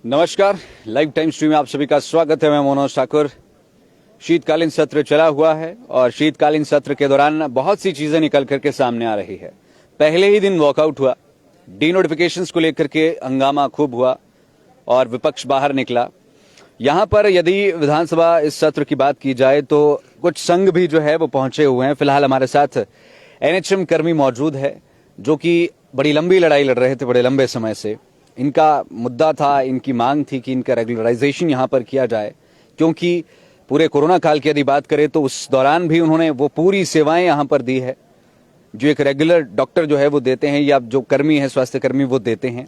नमस्कार, live time stream में आप सभी का स्वागत है। मैं मनोज ठाकुर। शीतकालीन सत्र चला हुआ है और शीतकालीन सत्र के दौरान बहुत सी चीजें निकल करके सामने आ रही है। पहले ही दिन वॉकआउट हुआ, डी नोटिफिकेशंस को लेकर के हंगामा खूब हुआ और विपक्ष बाहर निकला। यहां पर यदि विधानसभा इस सत्र की बात की जाए तो कुछ संघ भी जो है वो पहुंचे हुए हैं। फिलहाल हमारे साथ एनएचएम कर्मी मौजूद है जो कि बड़ी लंबी लड़ाई लड़ रहे थे बड़े लंबे समय से। इनका मुद्दा था, इनकी मांग थी कि इनका रेगुलराइजेशन यहां पर किया जाए, क्योंकि पूरे कोरोना काल की यदि बात करें तो उस दौरान भी उन्होंने वो पूरी सेवाएं यहां पर दी है जो एक रेगुलर डॉक्टर जो है वो देते हैं या जो कर्मी है, स्वास्थ्य कर्मी, वो देते हैं।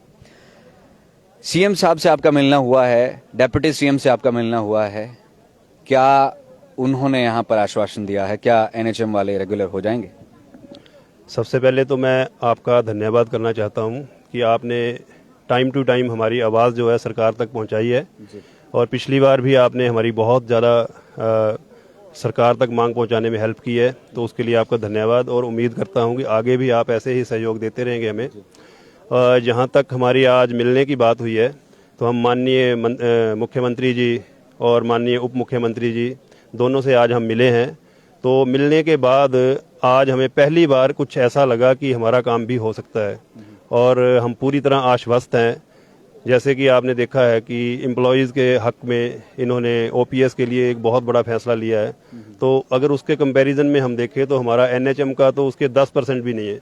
सीएम साहब से आपका मिलना हुआ है, डेप्यूटी सीएम से आपका मिलना हुआ है, क्या उन्होंने यहां पर आश्वासन दिया है? क्या एनएचएम वाले रेगुलर हो जाएंगे? सबसे पहले तो मैं आपका धन्यवाद करना चाहता हूं कि आपने टाइम टू टाइम हमारी आवाज़ जो है सरकार तक पहुंचाई है और पिछली बार भी आपने हमारी बहुत ज़्यादा सरकार तक मांग पहुंचाने में हेल्प की है, तो उसके लिए आपका धन्यवाद। और उम्मीद करता हूं कि आगे भी आप ऐसे ही सहयोग देते रहेंगे हमें। जहां तक हमारी आज मिलने की बात हुई है तो हम माननीय मुख्यमंत्री जी और माननीय उप मुख्यमंत्री जी दोनों से आज हम मिले हैं। तो मिलने के बाद आज हमें पहली बार कुछ ऐसा लगा कि हमारा काम भी हो सकता है और हम पूरी तरह आश्वस्त हैं। जैसे कि आपने देखा है कि एम्प्लॉयज़ के हक में इन्होंने ओपीएस के लिए एक बहुत बड़ा फैसला लिया है। तो अगर उसके कंपैरिजन में हम देखें तो हमारा एनएचएम का तो उसके 10% भी नहीं है।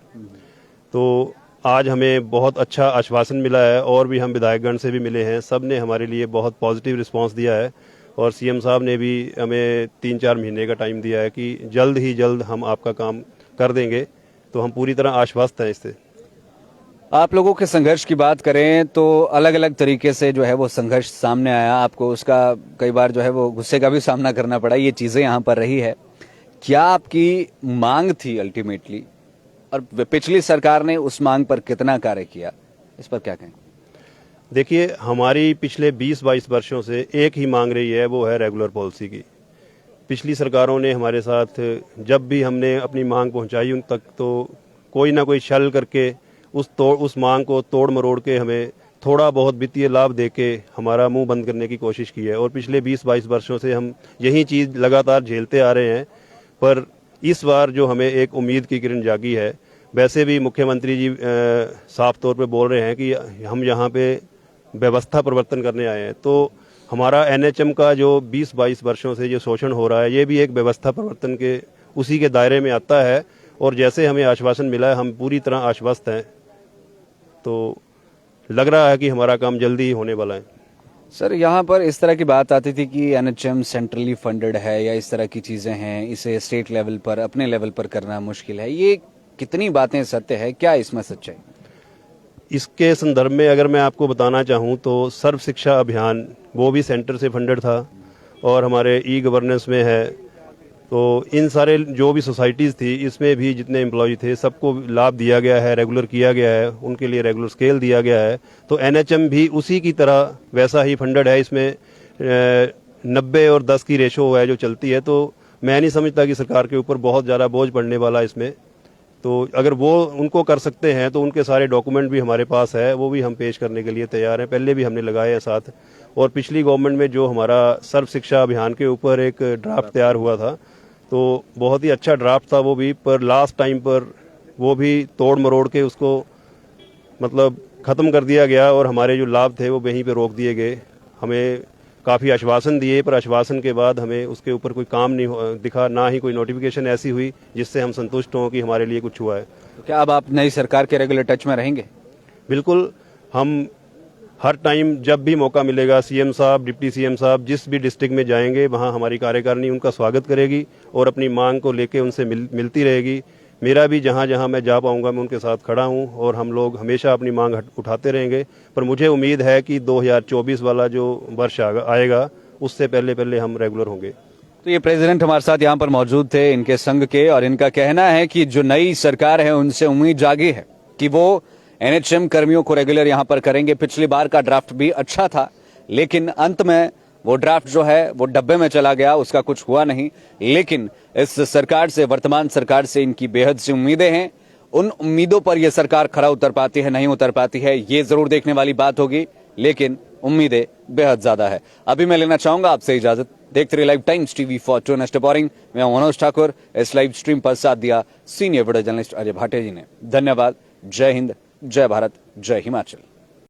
तो आज हमें बहुत अच्छा आश्वासन मिला है और भी हम विधायकगण से भी मिले हैं, सब ने हमारे लिए बहुत पॉजिटिव रिस्पांस दिया है और सीएम साहब ने भी हमें 3-4 महीने का टाइम दिया है कि जल्द ही जल्द हम आपका काम कर देंगे। तो हम पूरी तरह आश्वस्त हैं इससे। आप लोगों के संघर्ष की बात करें तो अलग अलग तरीके से जो है वो संघर्ष सामने आया, आपको उसका कई बार जो है वो गुस्से का भी सामना करना पड़ा, ये चीजें यहाँ पर रही है। क्या आपकी मांग थी अल्टीमेटली, और पिछली सरकार ने उस मांग पर कितना कार्य किया, इस पर क्या कहें? देखिए, हमारी पिछले 20-22 वर्षों से एक ही मांग रही है, वो है रेगुलर पॉलिसी की। पिछली सरकारों ने हमारे साथ जब भी हमने अपनी मांग पहुंचाई उन तक तो कोई ना कोई छल करके उस मांग को तोड़ मरोड़ के हमें थोड़ा बहुत वित्तीय लाभ देके हमारा मुंह बंद करने की कोशिश की है और पिछले 20-22 वर्षों से हम यही चीज़ लगातार झेलते आ रहे हैं। पर इस बार जो हमें एक उम्मीद की किरण जागी है, वैसे भी मुख्यमंत्री जी साफ तौर पे बोल रहे हैं कि हम यहाँ पे व्यवस्था परिवर्तन करने आए हैं। तो हमारा एनएचएम का जो 20-22 वर्षों से जो शोषण हो रहा है, ये भी एक व्यवस्था परिवर्तन के उसी के दायरे में आता है और जैसे हमें आश्वासन मिला है हम पूरी तरह आश्वस्त हैं। तो लग रहा है कि हमारा काम जल्दी ही होने वाला है। सर, यहाँ पर इस तरह की बात आती थी कि एनएचएम सेंट्रली फंडेड है या इस तरह की चीजें हैं, इसे स्टेट लेवल पर, अपने लेवल पर करना मुश्किल है। ये कितनी बातें सत्य है, क्या इसमें सच्चाई? इसके संदर्भ में अगर मैं आपको बताना चाहूँ तो सर्व शिक्षा अभियान वो भी सेंटर से फंडेड था और हमारे ई गवर्नेंस में है। तो इन सारे जो भी सोसाइटीज़ थी इसमें भी जितने एम्प्लॉय थे सबको लाभ दिया गया है, रेगुलर किया गया है, उनके लिए रेगुलर स्केल दिया गया है। तो एनएचएम भी उसी की तरह वैसा ही फंडेड है। इसमें 90 और 10 की रेशो है जो चलती है। तो मैं नहीं समझता कि सरकार के ऊपर बहुत ज़्यादा बोझ पड़ने वाला इसमें। तो अगर वो उनको कर सकते हैं तो उनके सारे डॉक्यूमेंट भी हमारे पास है, वो भी हम पेश करने के लिए तैयार हैं। पहले भी हमने लगाए हैं साथ। और पिछली गवर्नमेंट में जो हमारा सर्व शिक्षा अभियान के ऊपर एक ड्राफ्ट तैयार हुआ था तो बहुत ही अच्छा ड्राफ्ट था वो भी, पर लास्ट टाइम पर वो भी तोड़ मरोड़ के उसको मतलब ख़त्म कर दिया गया और हमारे जो लाभ थे वो वहीं पे रोक दिए गए। हमें काफ़ी आश्वासन दिए पर आश्वासन के बाद हमें उसके ऊपर कोई काम नहीं दिखा, ना ही कोई नोटिफिकेशन ऐसी हुई जिससे हम संतुष्ट हों कि हमारे लिए कुछ हुआ है। तो क्या अब आप नई सरकार के रेगुलर टच में रहेंगे? बिल्कुल, हम हर टाइम जब भी मौका मिलेगा, सीएम साहब, डिप्टी सीएम साहब जिस भी डिस्ट्रिक्ट में जाएंगे वहाँ हमारी कार्यकारिणी उनका स्वागत करेगी और अपनी मांग को लेके उनसे मिलती रहेगी। मेरा भी जहाँ जहाँ मैं जा पाऊँगा मैं उनके साथ खड़ा हूँ और हम लोग हमेशा अपनी मांग उठाते रहेंगे। पर मुझे उम्मीद है कि 2024 वाला जो वर्ष आएगा उससे पहले हम रेगुलर होंगे। तो ये प्रेसिडेंट हमारे साथ यहाँ पर मौजूद थे इनके संघ के, और इनका कहना है कि जो नई सरकार है उनसे उम्मीद जागी है कि वो एनएचएम कर्मियों को रेगुलर यहाँ पर करेंगे। पिछली बार का ड्राफ्ट भी अच्छा था, लेकिन अंत में वो ड्राफ्ट जो है वो डब्बे में चला गया, उसका कुछ हुआ नहीं। लेकिन इस सरकार से, वर्तमान सरकार से इनकी बेहद सी उम्मीदें हैं। उन उम्मीदों पर यह सरकार खरा उतर पाती है, नहीं उतर पाती है, ये जरूर देखने वाली बात होगी। लेकिन उम्मीदें बेहद ज्यादा है। अभी मैं लेना चाहूंगा आपसे इजाजत। देखते रहिए Live Times TV for true next reporting. मैं मनोज ठाकुर। इस लाइव स्ट्रीम पर साथ दिया senior video journalist Ajay Bhatia ji ने। धन्यवाद। जय हिंद, जय भारत, जय हिमाचल।